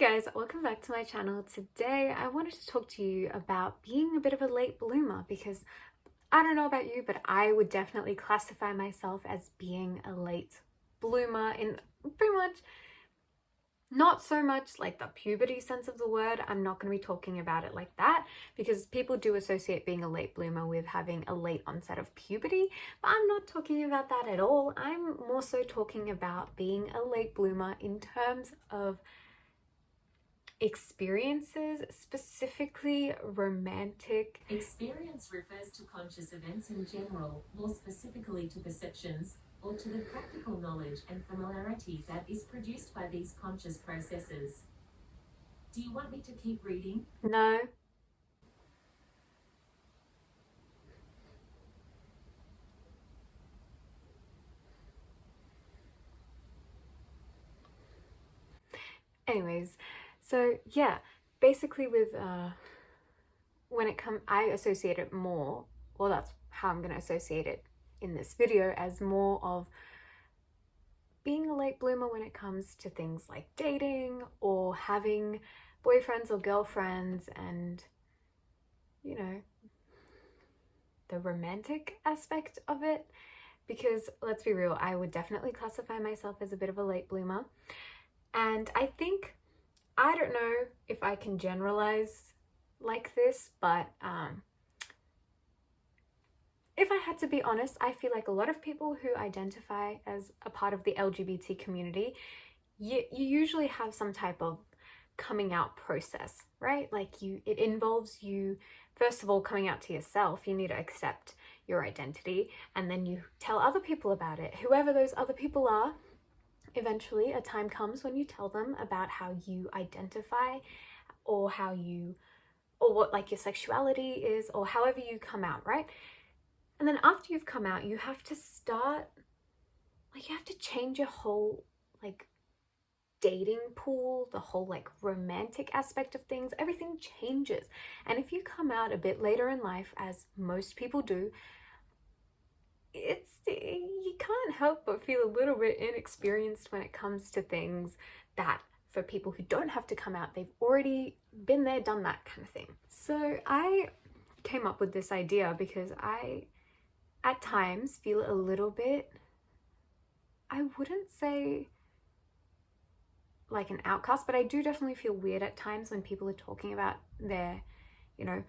guys, welcome back to my channel. Today I wanted to talk to you about being a bit of a late bloomer because I don't know about you, but I would definitely classify myself as being a late bloomer in pretty much not so much like the puberty sense of the word. I'm not going to be talking about it like that because people do associate being a late bloomer with having a late onset of puberty, but I'm not talking about that at all. I'm more so talking about being a late bloomer in terms of experiences, specifically romantic. Experience refers to conscious events in general, more specifically to perceptions, or to the practical knowledge and familiarity that is produced by these conscious processes. Do you want me to keep reading? No. Anyways, so yeah, basically with I associate it more, well, that's how I'm going to associate it in this video, as more of being a late bloomer when it comes to things like dating or having boyfriends or girlfriends and, you know, the romantic aspect of it. Because let's be real, I would definitely classify myself as a bit of a late bloomer. And I think, I don't know if I can generalize like this, but if I had to be honest, I feel like a lot of people who identify as a part of the LGBT community, you usually have some type of coming out process, right? Like it involves you, first of all, coming out to yourself. You need to accept your identity, and then you tell other people about it, whoever those other people are. Eventually a time comes when you tell them about how you identify, or what like your sexuality is, or however you come out, right? And then after you've come out, you have to start, like, you have to change your whole like dating pool, the whole like romantic aspect of things. Everything changes. And if you come out a bit later in life, as most people do, you can't help but feel a little bit inexperienced when it comes to things that, for people who don't have to come out, they've already been there, done that kind of thing. So I came up with this idea because I at times feel a little bit, I wouldn't say like an outcast, but I do definitely feel weird at times when people are talking about their, you know,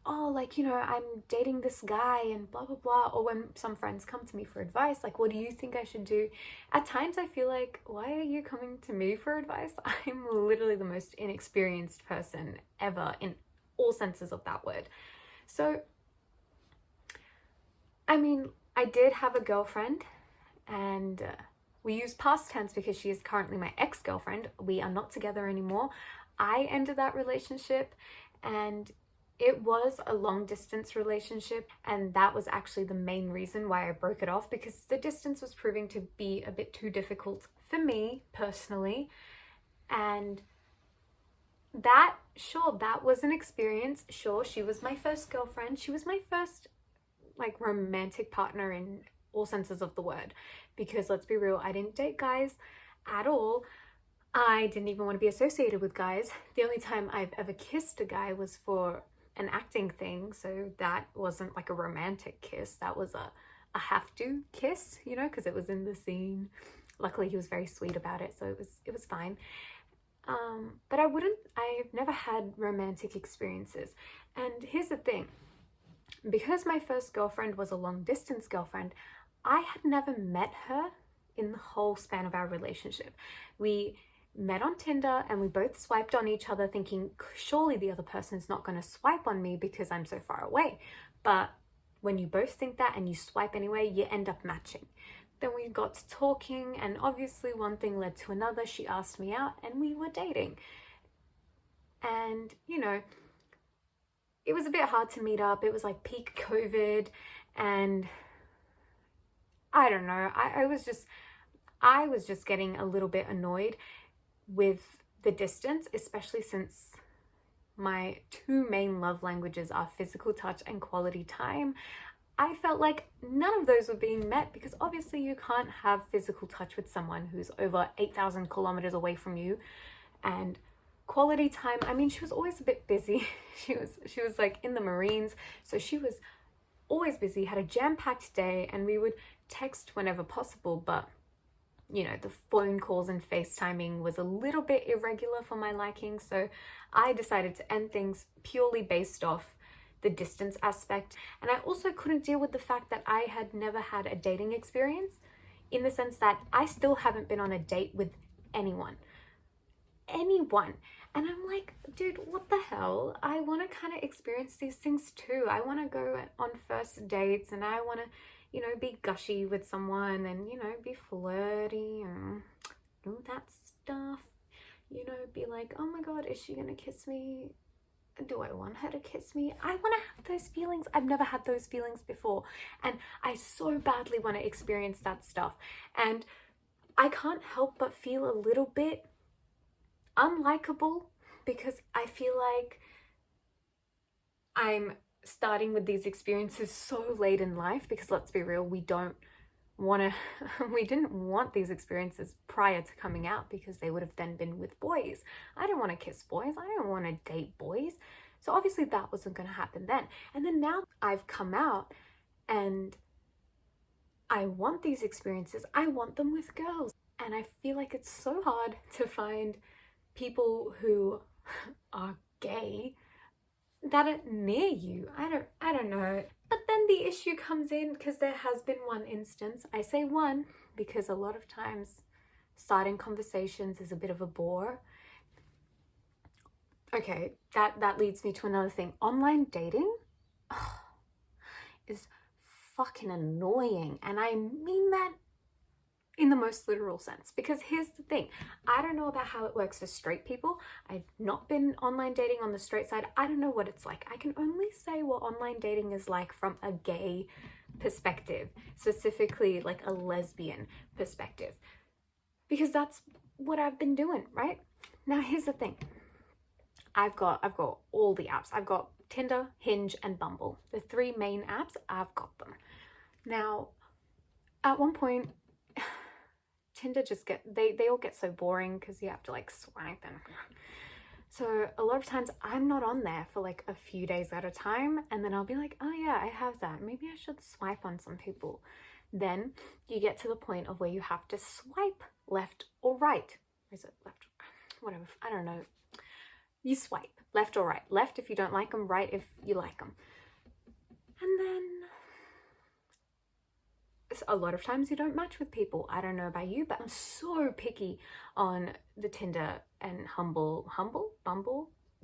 oh, like, you know, I'm dating this guy and blah, blah, blah. Or when some friends come to me for advice, like, what do you think I should do? At times I feel like, why are you coming to me for advice? I'm literally the most inexperienced person ever in all senses of that word. So, I mean, I did have a girlfriend, and we use past tense because she is currently my ex-girlfriend. We are not together anymore. I ended that relationship, and it was a long distance relationship, and that was actually the main reason why I broke it off, because the distance was proving to be a bit too difficult for me personally. And that was an experience. Sure, she was my first girlfriend. She was my first like romantic partner in all senses of the word, because let's be real, I didn't date guys at all. I didn't even want to be associated with guys. The only time I've ever kissed a guy was for an acting thing, so that wasn't like a romantic kiss. That was a have to kiss, you know, because it was in the scene. Luckily he was very sweet about it, so it was fine. But I've never had romantic experiences. And here's the thing, because my first girlfriend was a long distance girlfriend, I had never met her in the whole span of our relationship. We met on Tinder and we both swiped on each other thinking, surely the other person's not going to swipe on me because I'm so far away. But when you both think that and you swipe anyway, you end up matching. Then we got to talking, and obviously one thing led to another. She asked me out and we were dating. And, you know, it was a bit hard to meet up. It was like peak COVID, and I don't know, I was just getting a little bit annoyed with the distance, especially since my two main love languages are physical touch and quality time. I felt like none of those were being met, because obviously you can't have physical touch with someone who's over 8,000 kilometers away from you And quality time, I mean, she was always a bit busy. She was like in the Marines, so she was always busy, had a jam-packed day, and we would text whenever possible, but you know, the phone calls and FaceTiming was a little bit irregular for my liking, so I decided to end things purely based off the distance aspect. And I also couldn't deal with the fact that I had never had a dating experience, in the sense that I still haven't been on a date with anyone. Anyone. And I'm like, dude, what the hell? I want to kind of experience these things too. I want to go on first dates, and I want to, you know, be gushy with someone, and, you know, be flirty and do that stuff. You know, be like, oh my God, is she gonna kiss me? Do I want her to kiss me? I want to have those feelings. I've never had those feelings before, and I so badly want to experience that stuff. And I can't help but feel a little bit unlikable, because I feel like I'm starting with these experiences so late in life, because let's be real, we didn't want these experiences prior to coming out, because they would have then been with boys. I didn't want to kiss boys. I didn't want to date boys. So obviously that wasn't going to happen then. And then now I've come out and I want these experiences. I want them with girls. And I feel like it's so hard to find people who are gay that are near you. I don't know. But then the issue comes in, because there has been one instance. I say one because a lot of times starting conversations is a bit of a bore. Okay, that leads me to another thing. Online dating is fucking annoying, and I mean that in the most literal sense, because here's the thing. I don't know about how it works for straight people. I've not been online dating on the straight side. I don't know what it's like. I can only say what online dating is like from a gay perspective, specifically like a lesbian perspective, because that's what I've been doing, right? Now here's the thing. I've got all the apps. I've got Tinder, Hinge, and Bumble. The three main apps, I've got them. Now, at one point, Tinder just they all get so boring, because you have to like swipe, and so a lot of times I'm not on there for like a few days at a time, and then I'll be like, oh yeah, I have that, maybe I should swipe on some people. Then you get to the point of where you have to swipe left or right. Or is it left? Whatever, I don't know. You swipe left or right. Left if you don't like them, right if you like them. And then a lot of times you don't match with people. I don't know about you, but I'm so picky on the Tinder and Bumble,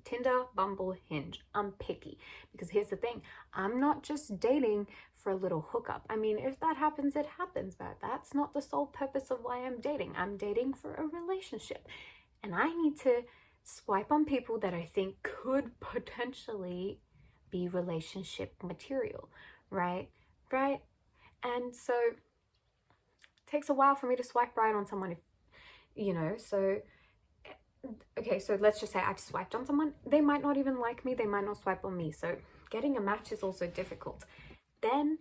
Tinder, Bumble, Hinge. I'm picky, because here's the thing. I'm not just dating for a little hookup. I mean, if that happens, it happens, but that's not the sole purpose of why I'm dating. I'm dating for a relationship, and I need to swipe on people that I think could potentially be relationship material, right? And so it takes a while for me to swipe right on someone, if you know. So okay, so let's just say I've swiped on someone. They might not even like me. They might not swipe on me. So getting a match is also difficult. Then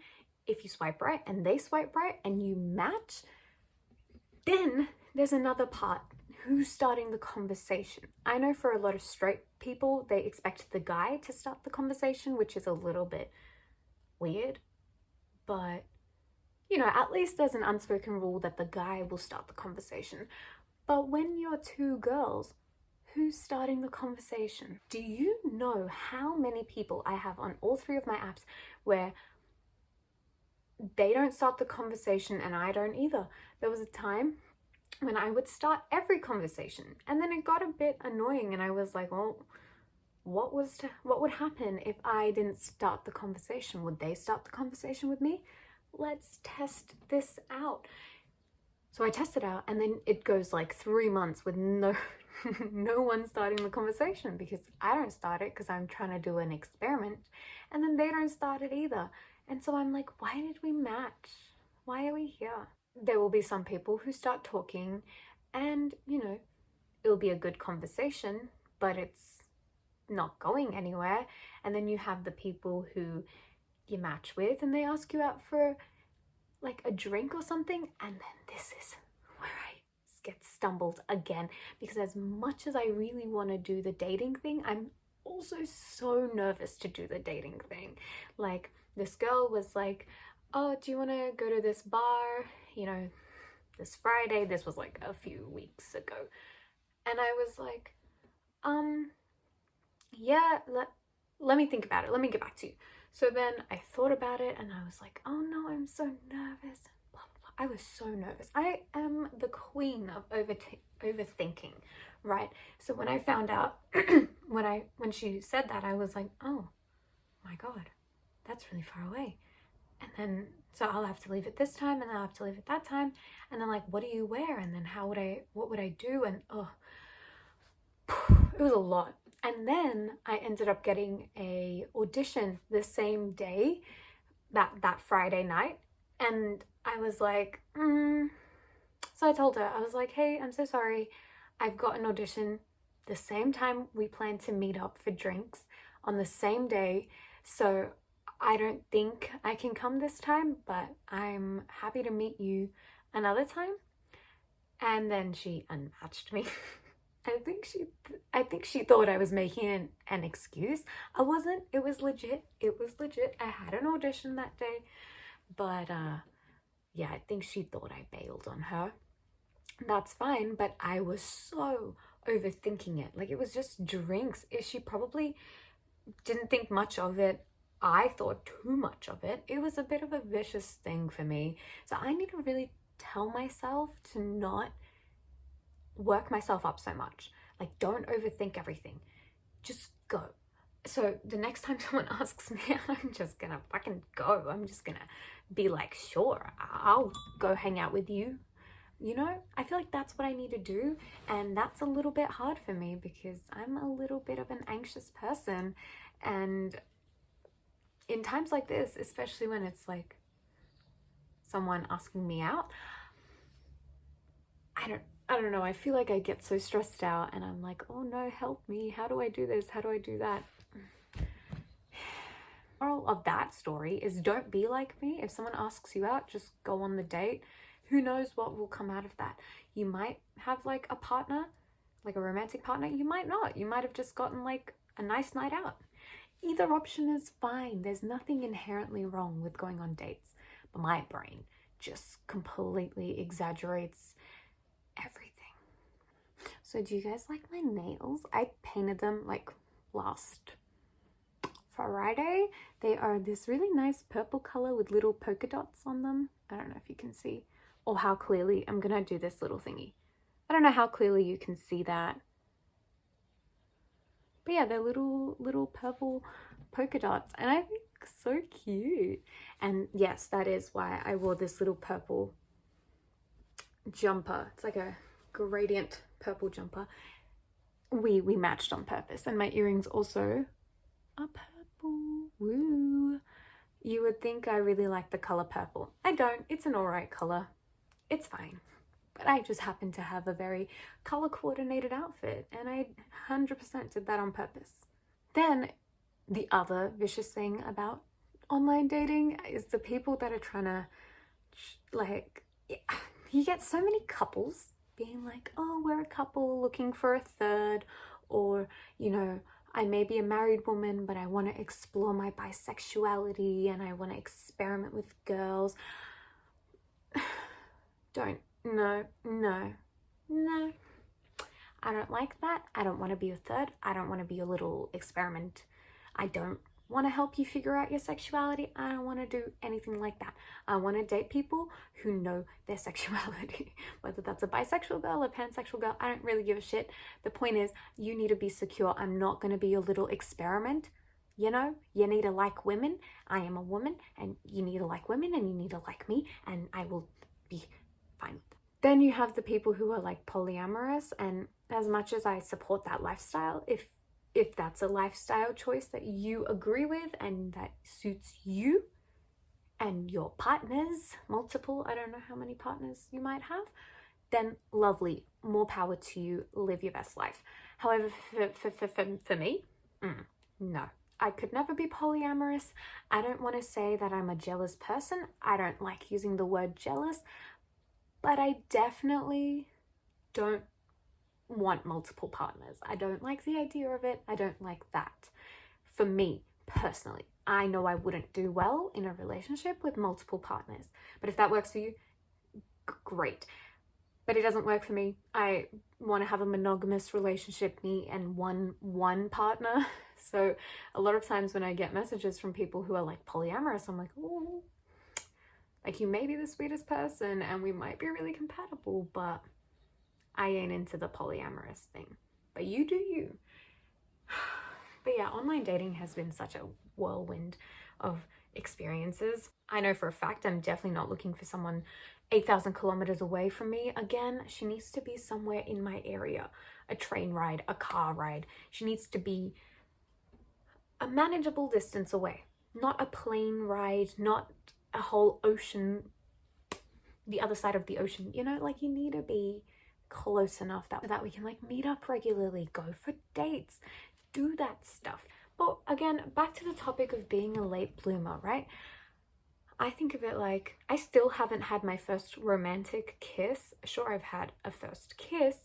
if you swipe right and they swipe right and you match, then there's another part. Who's starting the conversation? I know for a lot of straight people, they expect the guy to start the conversation, which is a little bit weird. But, you know, at least there's an unspoken rule that the guy will start the conversation. But when you're two girls, who's starting the conversation? Do you know how many people I have on all three of my apps where they don't start the conversation and I don't either? There was a time when I would start every conversation, and then it got a bit annoying, and I was like, well, what would happen if I didn't start the conversation? Would they start the conversation with me? Let's test this out. So I test it out, and then it goes like 3 months with no one starting the conversation, because I don't start it because I'm trying to do an experiment, and then they don't start it either. And so I'm like, why did we match? Why are we here? There will be some people who start talking, and, you know, it'll be a good conversation, but it's not going anywhere. And then you have the people who you match with, and they ask you out for like a drink or something, and then this is where I get stumbled again, because as much as I really want to do the dating thing, I'm also so nervous to do the dating thing. Like, this girl was like, oh, do you want to go to this bar, you know, this Friday? This was like a few weeks ago. And I was like, yeah, let me think about it. Let me get back to you. So then I thought about it and I was like, oh no, I'm so nervous. Blah, blah, blah. I was so nervous. I am the queen of overthinking, right? So when I found out, when she said that, I was like, oh my God, that's really far away. And then, so I'll have to leave it this time and then I'll have to leave it that time. And then like, what do you wear? And then what would I do? And it was a lot. And then I ended up getting a audition the same day, that Friday night. And I was like, So I told her, I was like, hey, I'm so sorry. I've got an audition the same time we plan to meet up for drinks on the same day. So I don't think I can come this time, but I'm happy to meet you another time. And then she unmatched me. I think she thought I was making an excuse. I wasn't. It was legit. I had an audition that day, but yeah, I think she thought I bailed on her. That's fine, but I was so overthinking it. Like, it was just drinks. She probably didn't think much of it. I thought too much of it. It was a bit of a vicious thing for me. So I need to really tell myself to not work myself up so much. Like, don't overthink everything. Just go. So the next time someone asks me, I'm just gonna fucking go. I'm just gonna be like, sure, I'll go hang out with you. You know, I feel like that's what I need to do. And that's a little bit hard for me because I'm a little bit of an anxious person. And in times like this, especially when it's like someone asking me out, I don't know. I feel like I get so stressed out and I'm like, oh no, help me. How do I do this? How do I do that? Moral of that story is don't be like me. If someone asks you out, just go on the date. Who knows what will come out of that? You might have like a partner, like a romantic partner. You might not. You might have just gotten like a nice night out. Either option is fine. There's nothing inherently wrong with going on dates. But my brain just completely exaggerates everything. So do you guys like my nails? I painted them like last Friday. They are this really nice purple color with little polka dots on them. I don't know if you can see or how clearly. I'm gonna do this little thingy. I don't know how clearly you can see that, but yeah, they're little purple polka dots and I think so cute. And yes, that is why I wore this little purple jumper. It's like a gradient purple jumper. We matched on purpose. And my earrings also are purple. Woo. You would think I really like the color purple. I don't. It's an alright color. It's fine. But I just happen to have a very color coordinated outfit and I 100% did that on purpose. Then the other vicious thing about online dating is the people that are trying to like, you get so many couples being like, oh, we're a couple looking for a third, or, you know, I may be a married woman, but I want to explore my bisexuality and I want to experiment with girls. No. I don't like that. I don't want to be a third. I don't want to be a little experiment. I don't want to help you figure out your sexuality. I don't want to do anything like that. I want to date people who know their sexuality. Whether that's a bisexual girl, a pansexual girl, I don't really give a shit. The point is, you need to be secure. I'm not going to be your little experiment. You know, you need to like women. I am a woman and you need to like women and you need to like me and I will be fine. Then you have the people who are like polyamorous, and as much as I support that lifestyle, if that's a lifestyle choice that you agree with and that suits you and your partners, multiple, I don't know how many partners you might have, then lovely, more power to you, live your best life. However, for me, no. I could never be polyamorous. I don't want to say that I'm a jealous person. I don't like using the word jealous, but I definitely don't want multiple partners. I don't like the idea of it. I don't like that. For me, personally, I know I wouldn't do well in a relationship with multiple partners. But if that works for you, great. But it doesn't work for me. I want to have a monogamous relationship, me and one partner. So a lot of times when I get messages from people who are like polyamorous, I'm like, oh, like you may be the sweetest person and we might be really compatible, but I ain't into the polyamorous thing. But you do you. But yeah, online dating has been such a whirlwind of experiences. I know for a fact I'm definitely not looking for someone 8,000 kilometers away from me. Again, she needs to be somewhere in my area. A train ride, a car ride. She needs to be a manageable distance away. Not a plane ride, not a whole ocean, the other side of the ocean. You know, like you need to be close enough that we can like meet up regularly, go for dates, do that stuff. But again, back to the topic of being a late bloomer, right? I think of it like I still haven't had my first romantic kiss. Sure, I've had a first kiss.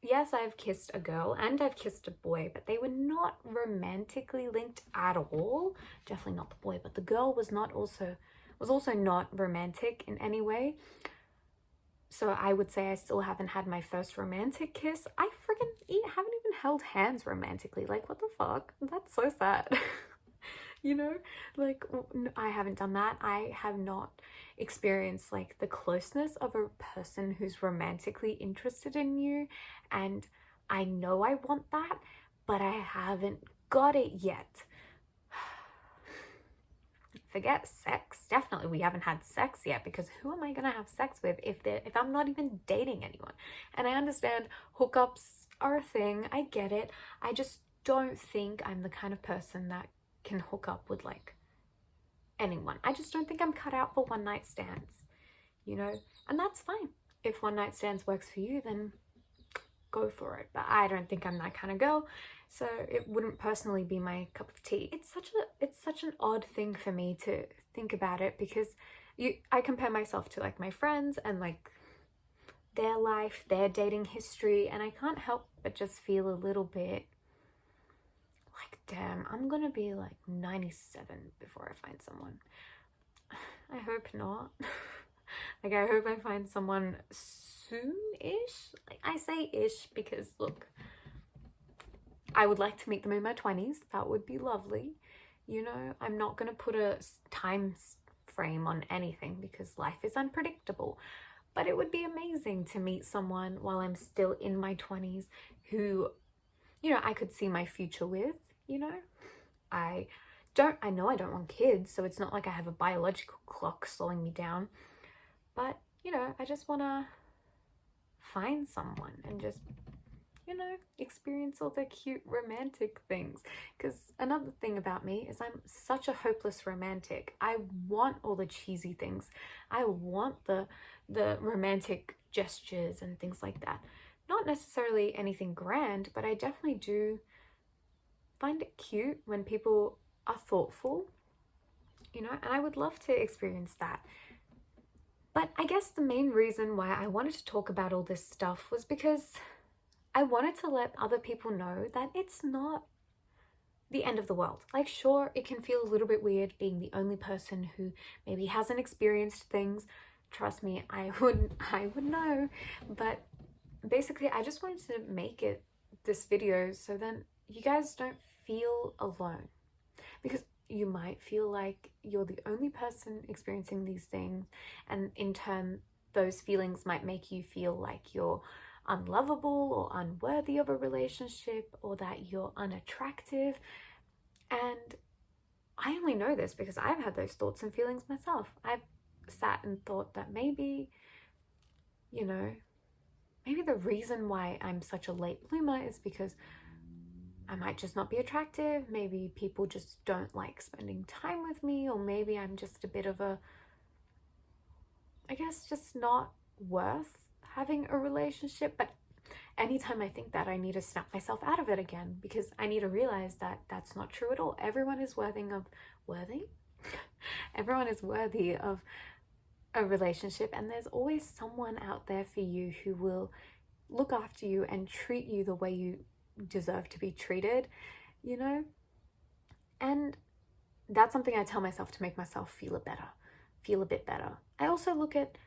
Yes, I've kissed a girl and I've kissed a boy, but they were not romantically linked at all. Definitely not the boy, but the girl was also not romantic in any way. So I would say I still haven't had my first romantic kiss. I freaking haven't even held hands romantically. Like, what the fuck? That's so sad. You know, like I haven't done that. I have not experienced like the closeness of a person who's romantically interested in you, and I know I want that, but I haven't got it yet. Forget sex. Definitely we haven't had sex yet, because who am I gonna have sex with if I'm not even dating anyone? And I understand hookups are a thing, I get it. I just don't think I'm the kind of person that can hook up with like anyone. I just don't think I'm cut out for one night stands, you know, and that's fine. If one night stands works for you, then go for it. But I don't think I'm that kind of girl, so it wouldn't personally be my cup of tea. It's such an odd thing for me to think about it, because I compare myself to like my friends and like their life, their dating history, and I can't help but just feel a little bit like, damn, I'm gonna be like 97 before I find someone. I hope not. Like, I hope I find someone soon-ish. Like, I say ish because, look, I would like to meet them in my 20s. That would be lovely. You know, I'm not gonna put a time frame on anything because life is unpredictable. But it would be amazing to meet someone while I'm still in my 20s who, you know, I could see my future with. You know, I know I don't want kids, so it's not like I have a biological clock slowing me down, but you know, I just want to find someone and just, you know, experience all the cute romantic things. Because another thing about me is I'm such a hopeless romantic. I want all the cheesy things. I want the romantic gestures and things like that. Not necessarily anything grand, but I definitely do find it cute when people are thoughtful, you know, and I would love to experience that. But I guess the main reason why I wanted to talk about all this stuff was because I wanted to let other people know that it's not the end of the world. Like, sure, it can feel a little bit weird being the only person who maybe hasn't experienced things. Trust me, I would know. But basically, I just wanted to make this video so then you guys don't feel alone, because you might feel like you're the only person experiencing these things, and in turn those feelings might make you feel like you're unlovable or unworthy of a relationship, or that you're unattractive. And I only know this because I've had those thoughts and feelings myself. I've sat and thought that maybe, you know, maybe the reason why I'm such a late bloomer is because I might just not be attractive. Maybe people just don't like spending time with me, or maybe I'm just a bit of a, I guess, just not worth having a relationship. But anytime I think that, I need to snap myself out of it again, because I need to realize that that's not true at all. Everyone is worthy? Everyone is worthy of a relationship, and there's always someone out there for you who will look after you and treat you the way you deserve to be treated, you know? And that's something I tell myself to make myself feel a bit better. I also look at,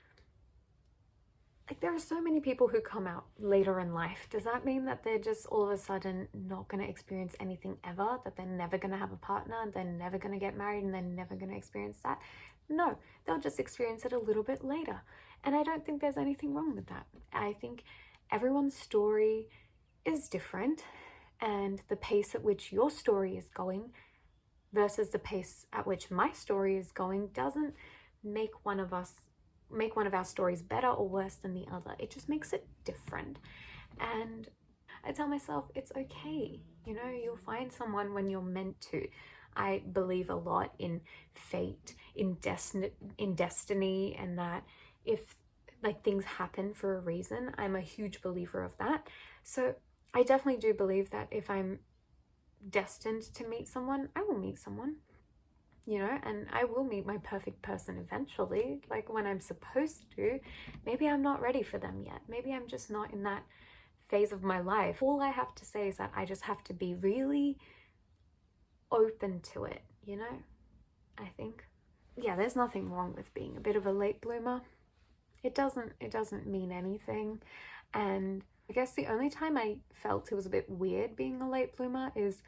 like, there are so many people who come out later in life. Does that mean that they're just all of a sudden not going to experience anything ever? That they're never going to have a partner, they're never going to get married, and they're never going to experience that? No, they'll just experience it a little bit later. And I don't think there's anything wrong with that. I think everyone's story is different, and the pace at which your story is going versus the pace at which my story is going doesn't make one of our stories better or worse than the other. It just makes it different. And I tell myself it's okay. You know, you'll find someone when you're meant to. I believe a lot in fate, in destiny, and that if like things happen for a reason, I'm a huge believer of that. So I definitely do believe that if I'm destined to meet someone, I will meet someone, you know, and I will meet my perfect person eventually, like when I'm supposed to. Maybe I'm not ready for them yet. Maybe I'm just not in that phase of my life. All I have to say is that I just have to be really open to it, you know, I think. Yeah, there's nothing wrong with being a bit of a late bloomer. It doesn't mean anything. And I guess the only time I felt it was a bit weird being a late bloomer is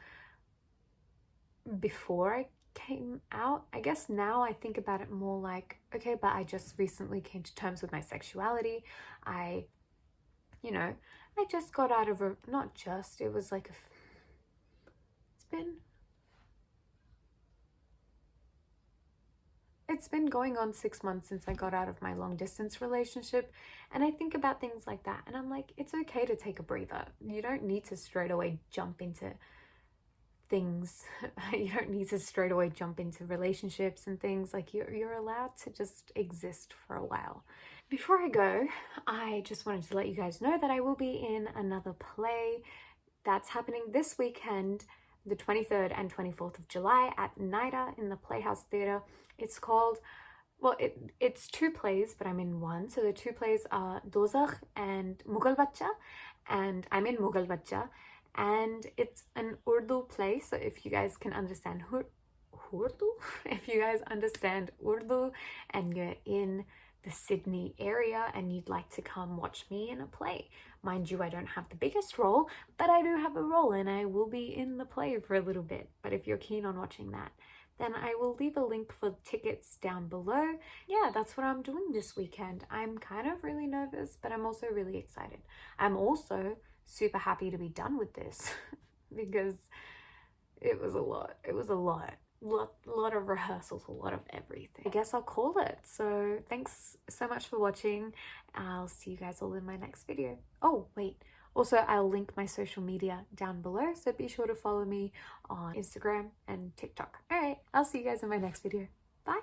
before I came out. I guess now I think about it more like, okay, but I just recently came to terms with my sexuality. I just got out of a, not just, it was like it's been going on 6 months since I got out of my long distance relationship, and I think about things like that and I'm like, it's okay to take a breather. You don't need to straight away jump into things. You don't need to straight away jump into relationships and things. Like, you're allowed to just exist for a while. Before I go, I just wanted to let you guys know that I will be in another play that's happening this weekend, the 23rd and 24th of July at NIDA in the Playhouse Theatre. It's called, well, it's two plays, but I'm in one. So the two plays are Dozakh and Mughal Bacchha, and I'm in Mughal Bacchha. And it's an Urdu play, so if you guys can understand Urdu, if you guys understand Urdu and you're in the Sydney area and you'd like to come watch me in a play. Mind you, I don't have the biggest role, but I do have a role and I will be in the play for a little bit. But if you're keen on watching that, then I will leave a link for tickets down below. Yeah, that's what I'm doing this weekend. I'm kind of really nervous, but I'm also really excited. I'm also super happy to be done with this because it was a lot. It was a lot of rehearsals, a lot of everything. I guess I'll call it. So thanks so much for watching. I'll see you guys all in my next video. Oh wait, also I'll link my social media down below, so be sure to follow me on Instagram and TikTok. All right, I'll see you guys in my next video. Bye.